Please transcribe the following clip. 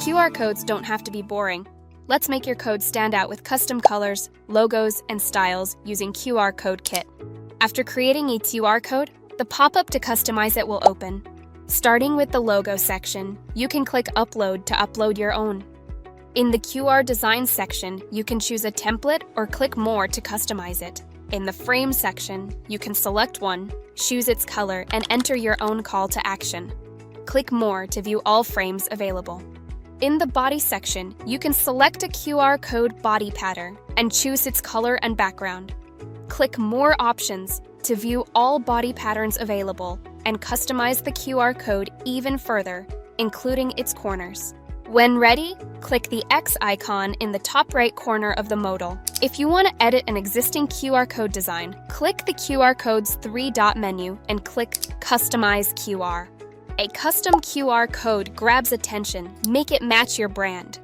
QR codes don't have to be boring. Let's make your code stand out with custom colors, logos, and styles using QR Code Kit. After creating a QR code, the pop-up to customize it will open. Starting with the logo section, you can click Upload to upload your own. In the QR Design section, you can choose a template or click More to customize it. In the Frame section, you can select one, choose its color, and enter your own call to action. Click More to view all frames available. In the Body section, you can select a QR code body pattern and choose its color and background. Click More Options to view all body patterns available and customize the QR code even further, including its corners. When ready, click the X icon in the top right corner of the modal. If you want to edit an existing QR code design, click the QR code's three-dot menu and click Customize QR. A custom QR code grabs attention. Make it match your brand.